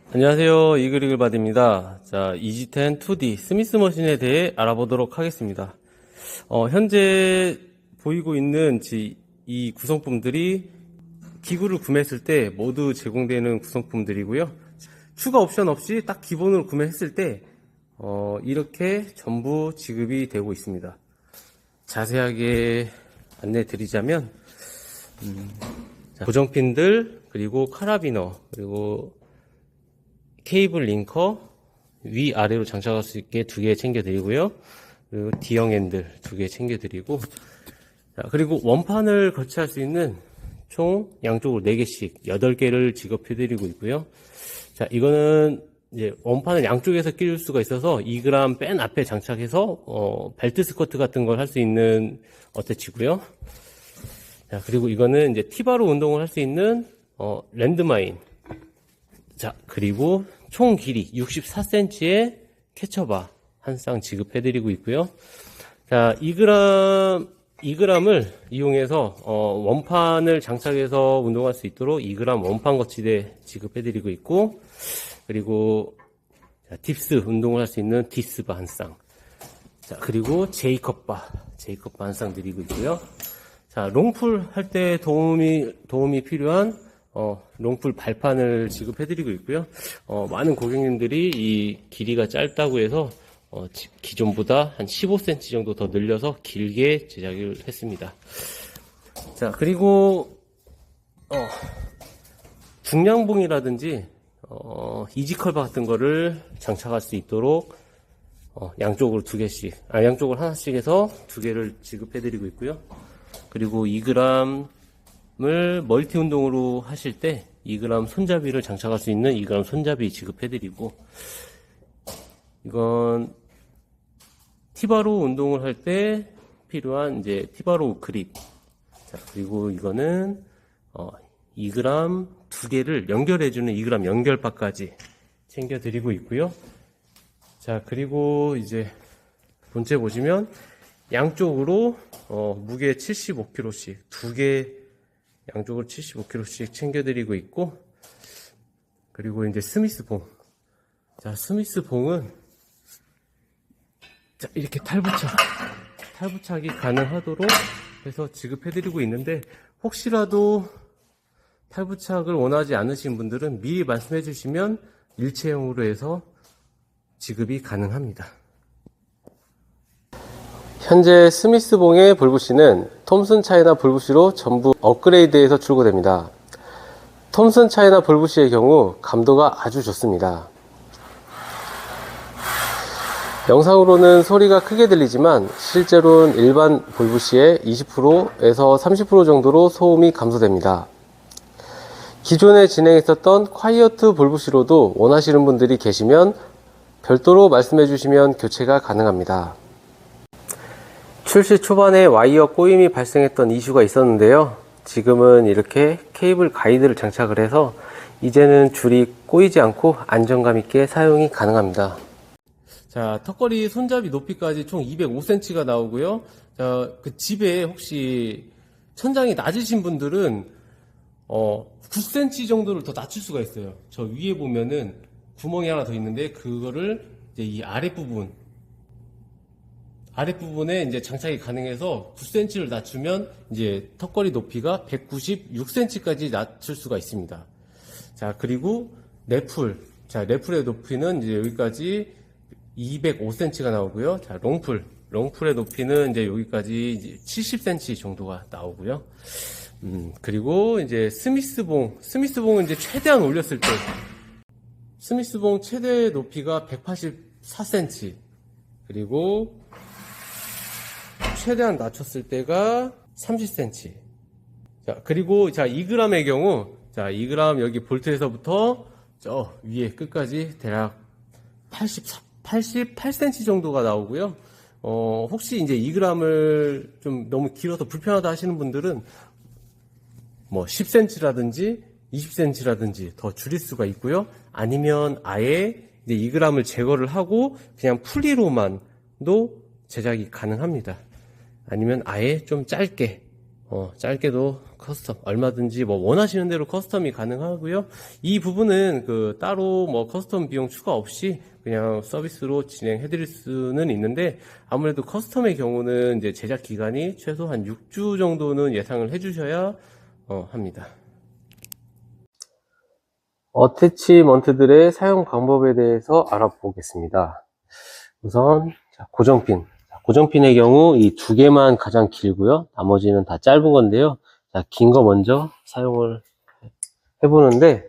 안녕하세요. 이글이글바디입니다. 자, 이지10 2D 스미스 머신에 대해 알아보도록 하겠습니다. 현재 보이고 있는 이 구성품들이 기구를 구매했을 때 모두 제공되는 구성품들이고요. 추가 옵션 없이 딱 기본으로 구매했을 때 이렇게 전부 지급이 되고 있습니다. 자세하게 안내 드리자면 고정핀들, 그리고 카라비너, 그리고 케이블 링커 위아래로 장착할 수 있게 2개 챙겨드리고요. 그리고 D형 핸들 2개 챙겨드리고, 그리고 원판을 거치할 수 있는 총 양쪽으로 4개씩 8개를 지급해드리고 있고요. 자, 이거는 이제 원판을 양쪽에서 끼울 수가 있어서 2g 뺀 앞에 장착해서 벨트 스쿼트 같은 걸 할 수 있는 어태치고요. 자, 그리고 이거는 이제 티바로 운동을 할 수 있는 랜드마인. 자, 그리고 총 길이 64cm의 캐쳐바 한 쌍 지급해드리고 있고요. 자, 2g을 이용해서 원판을 장착해서 운동할 수 있도록 2g 원판 거치대 지급해드리고 있고, 그리고 딥스 운동을 할 수 있는 디스바 한 쌍. 자, 그리고 제이컵바 한 쌍 드리고 있고요. 자, 롱풀 할 때 도움이 필요한 롱풀 발판을 지급해드리고 있고요. 많은 고객님들이 이 길이가 짧다고 해서 기존보다 한 15cm 정도 더 늘려서 길게 제작을 했습니다. 자, 그리고 중량봉이라든지 이지컬바 같은 거를 장착할 수 있도록 양쪽으로 2개씩, 양쪽으로 하나씩 해서 2개를 지급해드리고 있고요. 그리고 2g을 멀티 운동으로 하실 때 2g 손잡이를 장착할 수 있는 2g 손잡이 지급해드리고, 이건 티바로 운동을 할 때 필요한 이제 티바로 그립. 자, 그리고 이거는 2g 2개를 연결해주는 2g 연결바까지 챙겨드리고 있고요. 자, 그리고 이제 본체 보시면 양쪽으로 무게 75kg씩 2개 양쪽으로 75kg씩 챙겨드리고 있고, 그리고 이제 스미스봉. 자, 스미스봉은 자, 이렇게 탈부착이 가능하도록 해서 지급해드리고 있는데, 혹시라도 탈부착을 원하지 않으신 분들은 미리 말씀해 주시면 일체형으로 해서 지급이 가능합니다. 현재 스미스봉의 볼부시는 톰슨 차이나 볼부시로 전부 업그레이드해서 출고됩니다. 톰슨 차이나 볼부시의 경우 감도가 아주 좋습니다. 영상으로는 소리가 크게 들리지만 실제로는 일반 볼부시의 20%에서 30% 정도로 소음이 감소됩니다. 기존에 진행했었던 콰이어트 볼부시로도 원하시는 분들이 계시면 별도로 말씀해 주시면 교체가 가능합니다. 출시 초반에 와이어 꼬임이 발생했던 이슈가 있었는데요. 지금은 이렇게 케이블 가이드를 장착을 해서 이제는 줄이 꼬이지 않고 안정감 있게 사용이 가능합니다. 자, 턱걸이 손잡이 높이까지 총 205cm가 나오고요. 자, 그 집에 혹시 천장이 낮으신 분들은 9cm 정도를 더 낮출 수가 있어요. 저 위에 보면은 구멍이 하나 더 있는데, 그거를 이제 이 아랫부분에 이제 장착이 가능해서 9cm를 낮추면 이제 턱걸이 높이가 196cm까지 낮출 수가 있습니다. 자, 그리고 래플. 자, 래플의 높이는 이제 여기까지 205cm가 나오고요. 자, 롱풀의 높이는 이제 여기까지 이제 70cm 정도가 나오고요. 그리고 이제 스미스봉은 이제 최대한 올렸을 때, 스미스봉 최대 높이가 184cm, 그리고 최대한 낮췄을 때가 30cm. 자, 그리고 자, 2g의 경우, 자, 2g 여기 볼트에서부터 저 위에 끝까지 대략 88cm 정도가 나오고요. 혹시 이제 2g을 좀 너무 길어서 불편하다 하시는 분들은 뭐 10cm라든지 20cm라든지 더 줄일 수가 있고요. 아니면 아예 이제 2g을 제거를 하고 그냥 풀리로만도 제작이 가능합니다. 아니면 아예 좀 짧게 짧게도 커스텀 얼마든지 뭐 원하시는 대로 커스텀이 가능하고요. 이 부분은 그 따로 뭐 커스텀 비용 추가 없이 그냥 서비스로 진행해 드릴 수는 있는데, 아무래도 커스텀의 경우는 이제 제작 기간이 최소 한 6주 정도는 예상을 해 주셔야 합니다. 어태치먼트들의 사용 방법에 대해서 알아보겠습니다. 우선 고정핀. 고정핀의 경우 이 두 개만 가장 길고요. 나머지는 다 짧은 건데요. 긴 거 먼저 사용을 해보는데,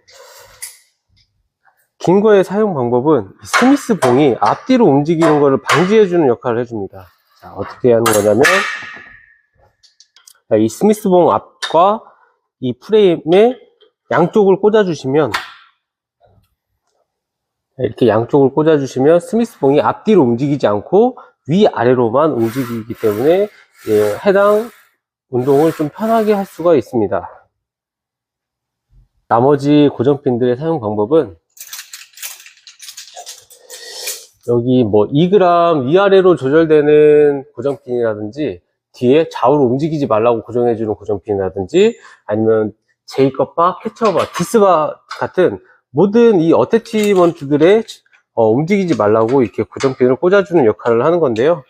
긴 거의 사용 방법은 스미스 봉이 앞뒤로 움직이는 것을 방지해주는 역할을 해줍니다. 자, 어떻게 하는 거냐면, 이 스미스 봉 앞과 이 프레임에 양쪽을 꽂아주시면, 이렇게 양쪽을 꽂아주시면 스미스 봉이 앞뒤로 움직이지 않고 위아래로만 움직이기 때문에 해당 운동을 좀 편하게 할 수가 있습니다. 나머지 고정핀들의 사용 방법은 여기 뭐 2g 위아래로 조절되는 고정핀이라든지, 뒤에 좌우로 움직이지 말라고 고정해주는 고정핀이라든지, 아니면 제이컵바, 캐처바, 디스바 같은 모든 이 어태치먼트들의 움직이지 말라고 이렇게 고정핀을 꽂아주는 역할을 하는 건데요.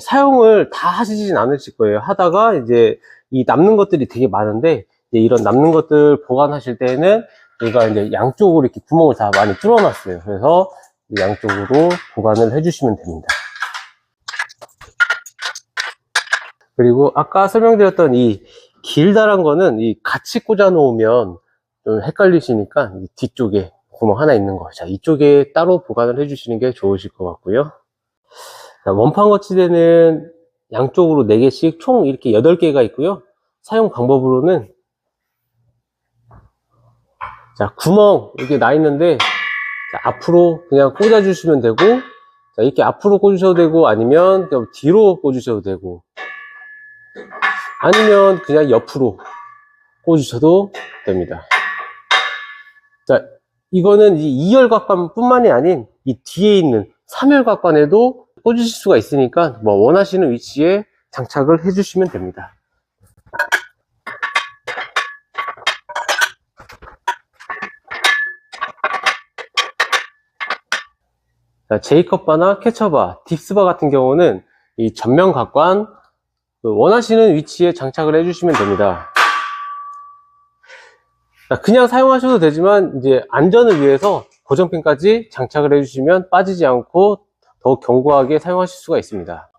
사용을 다 하시진 않으실 거예요. 하다가 이제 이 남는 것들이 되게 많은데, 이제 이런 남는 것들 보관하실 때는 얘가 이제 양쪽으로 이렇게 구멍을 다 많이 뚫어놨어요. 그래서 양쪽으로 보관을 해주시면 됩니다. 그리고 아까 설명드렸던 이 길다란 거는 이 같이 꽂아 놓으면 좀 헷갈리시니까 이 뒤쪽에 구멍 하나 있는 거, 자, 이쪽에 따로 보관을 해주시는 게 좋으실 것 같고요. 자, 원판 거치대는 양쪽으로 4개씩 총 이렇게 8개가 있고요. 사용 방법으로는, 자, 구멍 이렇게 나 있는데, 자, 앞으로 그냥 꽂아주시면 되고, 자, 이렇게 앞으로 꽂으셔도 되고, 아니면 뒤로 꽂으셔도 되고, 아니면 그냥 옆으로 꽂으셔도 됩니다. 자, 이거는 이 2열각관 뿐만이 아닌 이 뒤에 있는 3열각관에도 꽂으실 수가 있으니까 뭐 원하시는 위치에 장착을 해주시면 됩니다. 자, 제이컵바나 캐처바, 딥스바 같은 경우는 이 전면각관 원하시는 위치에 장착을 해주시면 됩니다. 그냥 사용하셔도 되지만 이제 안전을 위해서 고정핀까지 장착을 해주시면 빠지지 않고 더욱 견고하게 사용하실 수가 있습니다.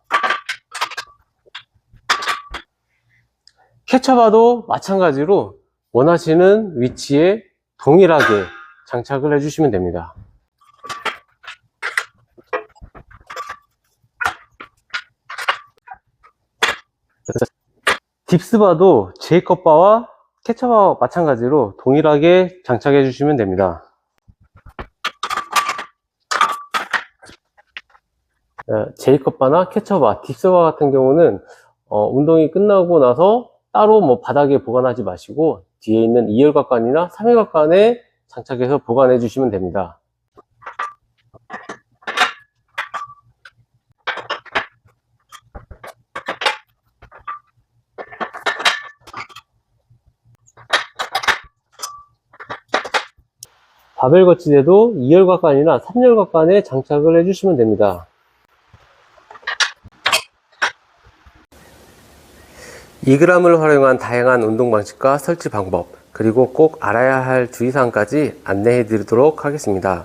캐쳐바도 마찬가지로 원하시는 위치에 동일하게 장착을 해주시면 됩니다. 딥스바도 제이컵바와 캐쳐바와 마찬가지로 동일하게 장착해 주시면 됩니다. 제이컵바나 캐쳐바, 딥스바 같은 경우는 운동이 끝나고 나서 따로 뭐 바닥에 보관하지 마시고 뒤에 있는 2열각관이나 3열각관에 장착해서 보관해 주시면 됩니다. 바벨 거치대도 2열각관이나 3열각관에 장착을 해주시면 됩니다. 2g을 활용한 다양한 운동 방식과 설치 방법, 그리고 꼭 알아야 할 주의사항까지 안내해 드리도록 하겠습니다.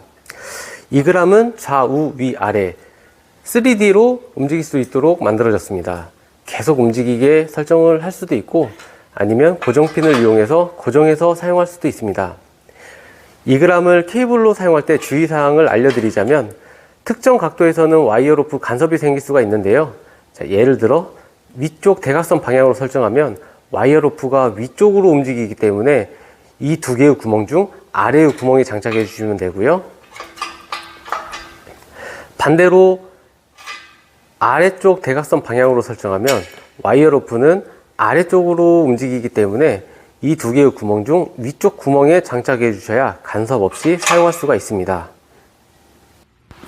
2g은 좌우 위아래 3D로 움직일 수 있도록 만들어졌습니다. 계속 움직이게 설정을 할 수도 있고, 아니면 고정핀을 이용해서 고정해서 사용할 수도 있습니다. 2g을 케이블로 사용할 때 주의사항을 알려드리자면, 특정 각도에서는 와이어로프 간섭이 생길 수가 있는데요. 자, 예를 들어 위쪽 대각선 방향으로 설정하면 와이어로프가 위쪽으로 움직이기 때문에 이 두 개의 구멍 중 아래의 구멍에 장착해 주시면 되고요. 반대로 아래쪽 대각선 방향으로 설정하면 와이어로프는 아래쪽으로 움직이기 때문에 이 두 개의 구멍 중 위쪽 구멍에 장착해 주셔야 간섭 없이 사용할 수가 있습니다.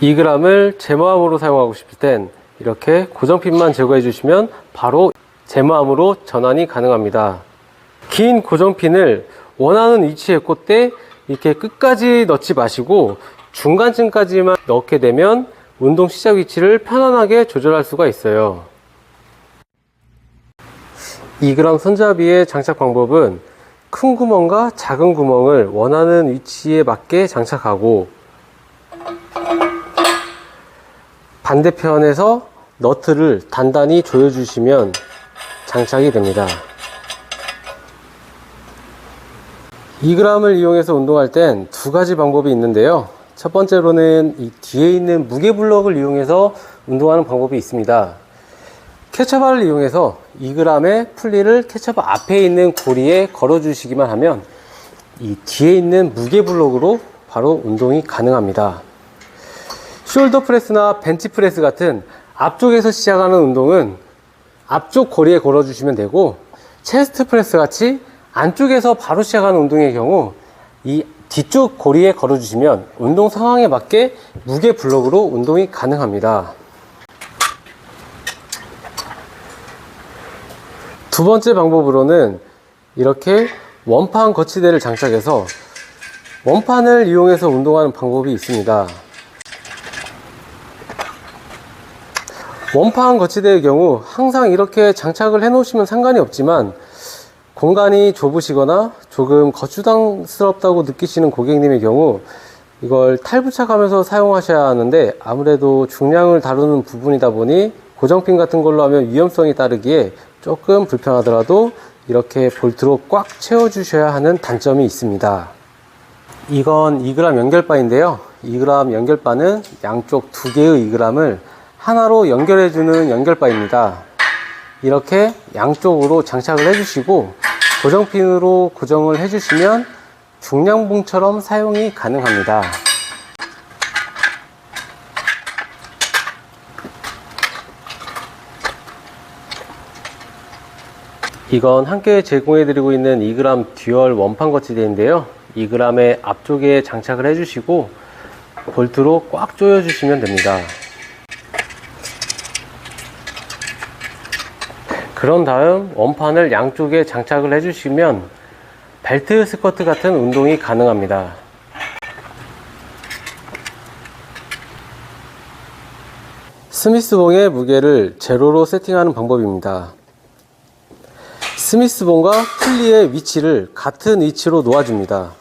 2g을 제모함으로 사용하고 싶을 땐 이렇게 고정핀만 제거해 주시면 바로 제모함으로 전환이 가능합니다. 긴 고정핀을 원하는 위치에 꽂되 이렇게 끝까지 넣지 마시고 중간쯤까지만 넣게 되면 운동 시작 위치를 편안하게 조절할 수가 있어요. 2g 손잡이의 장착 방법은 큰 구멍과 작은 구멍을 원하는 위치에 맞게 장착하고, 반대편에서 너트를 단단히 조여주시면 장착이 됩니다. 2g을 이용해서 운동할 땐 두 가지 방법이 있는데요. 첫 번째로는 이 뒤에 있는 무게 블럭을 이용해서 운동하는 방법이 있습니다. 캐쳐바를 이용해서 2g의 풀리를 캐쳐바 앞에 있는 고리에 걸어 주시기만 하면 이 뒤에 있는 무게 블럭으로 바로 운동이 가능합니다. 숄더 프레스나 벤치 프레스 같은 앞쪽에서 시작하는 운동은 앞쪽 고리에 걸어 주시면 되고, 체스트 프레스 같이 안쪽에서 바로 시작하는 운동의 경우 이 뒤쪽 고리에 걸어 주시면 운동 상황에 맞게 무게 블럭으로 운동이 가능합니다. 두 번째 방법으로는 이렇게 원판 거치대를 장착해서 원판을 이용해서 운동하는 방법이 있습니다. 원판 거치대의 경우 항상 이렇게 장착을 해 놓으시면 상관이 없지만, 공간이 좁으시거나 조금 거추장스럽다고 느끼시는 고객님의 경우 이걸 탈부착하면서 사용하셔야 하는데, 아무래도 중량을 다루는 부분이다 보니 고정핀 같은 걸로 하면 위험성이 따르기에 조금 불편하더라도 이렇게 볼트로 꽉 채워 주셔야 하는 단점이 있습니다. 이건 2g 연결바인데요. 2g 연결바는 양쪽 두 개의 2g을 하나로 연결해 주는 연결바입니다. 이렇게 양쪽으로 장착을 해 주시고 고정핀으로 고정을 해 주시면 중량봉처럼 사용이 가능합니다. 이건 함께 제공해 드리고 있는 2g 듀얼 원판 거치대인데요. 2g의 앞쪽에 장착을 해 주시고 볼트로 꽉 조여 주시면 됩니다. 그런 다음 원판을 양쪽에 장착을 해 주시면 벨트 스쿼트 같은 운동이 가능합니다. 스미스봉의 무게를 제로로 세팅하는 방법입니다. 스미스봉과 풀리의 위치를 같은 위치로 놓아줍니다.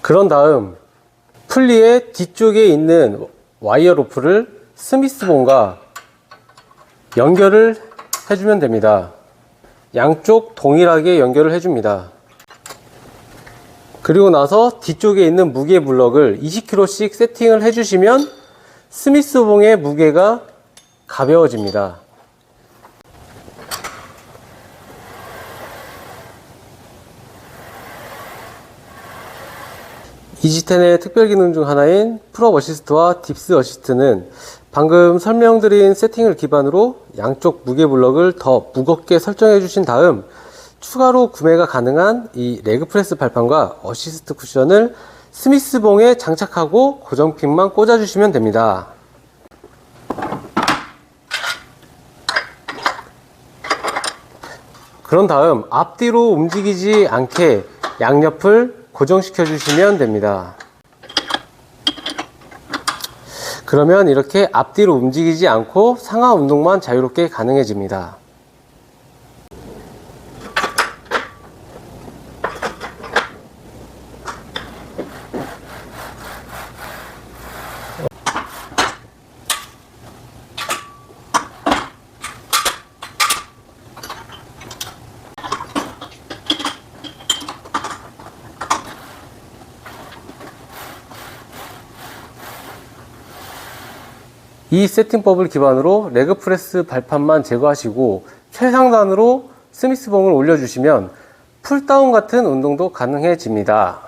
그런 다음 풀리의 뒤쪽에 있는 와이어 로프를 스미스봉과 연결을 해주면 됩니다. 양쪽 동일하게 연결을 해줍니다. 그리고 나서 뒤쪽에 있는 무게 블럭을 20kg씩 세팅을 해주시면 스미스봉의 무게가 가벼워집니다. 이지텐의 특별 기능 중 하나인 풀업 어시스트와 딥스 어시스트는 방금 설명드린 세팅을 기반으로 양쪽 무게 블럭을 더 무겁게 설정해 주신 다음 추가로 구매가 가능한 이 레그 프레스 발판과 어시스트 쿠션을 스미스봉에 장착하고 고정핀만 꽂아 주시면 됩니다. 그런 다음 앞뒤로 움직이지 않게 양옆을 고정시켜 주시면 됩니다. 그러면 이렇게 앞뒤로 움직이지 않고 상하 운동만 자유롭게 가능해집니다. 이 세팅법을 기반으로 레그 프레스 발판만 제거하시고 최상단으로 스미스봉을 올려주시면 풀다운 같은 운동도 가능해집니다.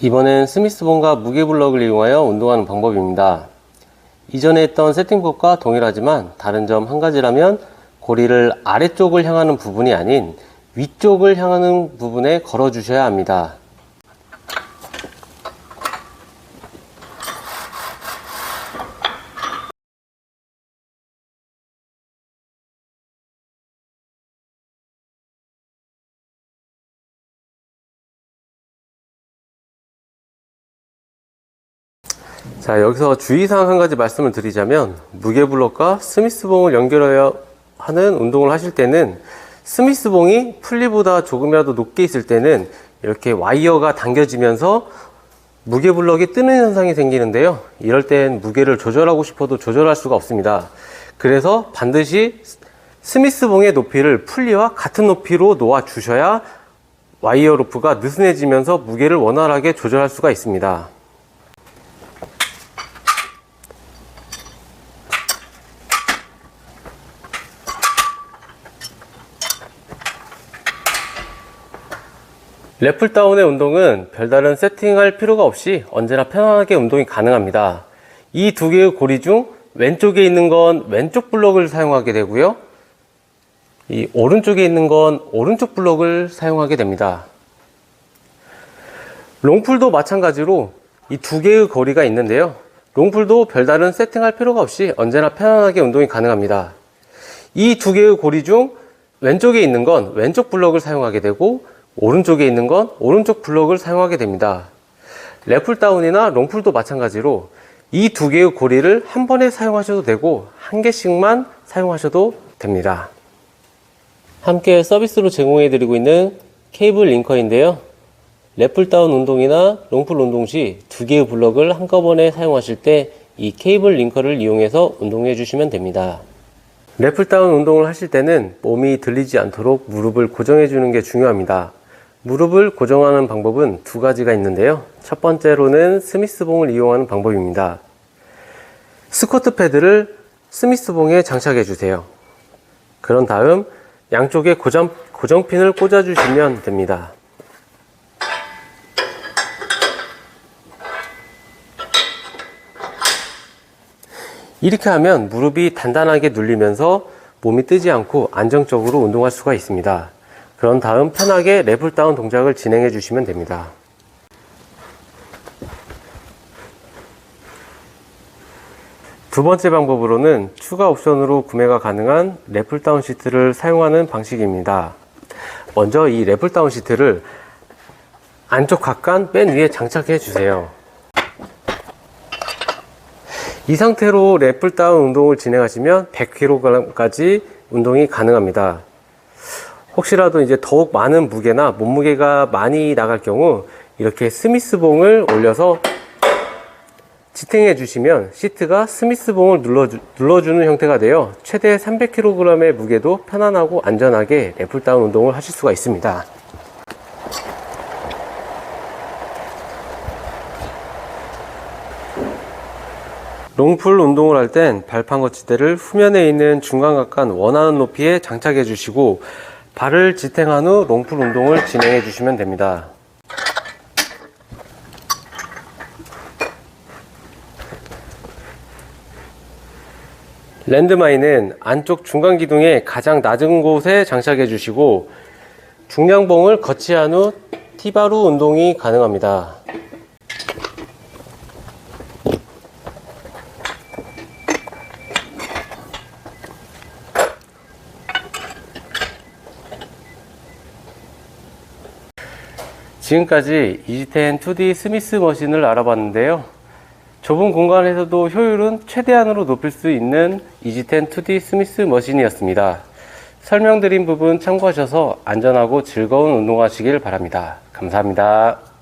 이번엔 스미스봉과 무게블럭을 이용하여 운동하는 방법입니다. 이전에 했던 세팅법과 동일하지만 다른 점 한 가지라면 고리를 아래쪽을 향하는 부분이 아닌 위쪽을 향하는 부분에 걸어 주셔야 합니다. 자, 여기서 주의사항 한 가지 말씀을 드리자면, 무게블럭과 스미스봉을 연결해야 하는 운동을 하실 때는 스미스봉이 풀리보다 조금이라도 높게 있을 때는 이렇게 와이어가 당겨지면서 무게블럭이 뜨는 현상이 생기는데요. 이럴 땐 무게를 조절하고 싶어도 조절할 수가 없습니다. 그래서 반드시 스미스봉의 높이를 풀리와 같은 높이로 놓아 주셔야 와이어 로프가 느슨해지면서 무게를 원활하게 조절할 수가 있습니다. 래플다운의 운동은 별다른 세팅할 필요가 없이 언제나 편안하게 운동이 가능합니다. 이 두 개의 고리 중 왼쪽에 있는 건 왼쪽 블럭을 사용하게 되고요. 이 오른쪽에 있는 건 오른쪽 블럭을 사용하게 됩니다. 롱풀도 마찬가지로 이 두 개의 거리가 있는데요. 롱풀도 별다른 세팅할 필요가 없이 언제나 편안하게 운동이 가능합니다. 이 두 개의 고리 중 왼쪽에 있는 건 왼쪽 블럭을 사용하게 되고 오른쪽에 있는 건 오른쪽 블럭을 사용하게 됩니다. 래플다운이나 롱풀도 마찬가지로 이 두 개의 고리를 한 번에 사용하셔도 되고 한 개씩만 사용하셔도 됩니다. 함께 서비스로 제공해 드리고 있는 케이블 링커인데요. 래플다운 운동이나 롱풀 운동 시 두 개의 블럭을 한꺼번에 사용하실 때 이 케이블 링커를 이용해서 운동해 주시면 됩니다. 래플다운 운동을 하실 때는 몸이 들리지 않도록 무릎을 고정해 주는 게 중요합니다. 무릎을 고정하는 방법은 두 가지가 있는데요. 첫 번째로는 스미스봉을 이용하는 방법입니다. 스쿼트 패드를 스미스봉에 장착해 주세요. 그런 다음 양쪽에 고정핀을 꽂아 주시면 됩니다. 이렇게 하면 무릎이 단단하게 눌리면서 몸이 뜨지 않고 안정적으로 운동할 수가 있습니다. 그런 다음 편하게 래플다운 동작을 진행해 주시면 됩니다. 두 번째 방법으로는 추가 옵션으로 구매가 가능한 래플다운 시트를 사용하는 방식입니다. 먼저 이 래플다운 시트를 안쪽 각간 맨 위에 장착해 주세요. 이 상태로 래플다운 운동을 진행하시면 100kg까지 운동이 가능합니다. 혹시라도 이제 더욱 많은 무게나 몸무게가 많이 나갈 경우 이렇게 스미스봉을 올려서 지탱해 주시면 시트가 스미스봉을 눌러주는 형태가 되어 최대 300kg의 무게도 편안하고 안전하게 래플다운 운동을 하실 수가 있습니다. 롱풀 운동을 할 땐 발판 거치대를 후면에 있는 중간각간 원하는 높이에 장착해 주시고 발을 지탱한 후 롱풀 운동을 진행해 주시면 됩니다. 랜드마인은 안쪽 중간 기둥의 가장 낮은 곳에 장착해 주시고 중량봉을 거치한 후 T바로 운동이 가능합니다. 지금까지 이지텐 2D 스미스 머신을 알아봤는데요. 좁은 공간에서도 효율은 최대한으로 높일 수 있는 이지텐 2D 스미스 머신이었습니다. 설명드린 부분 참고하셔서 안전하고 즐거운 운동하시길 바랍니다. 감사합니다.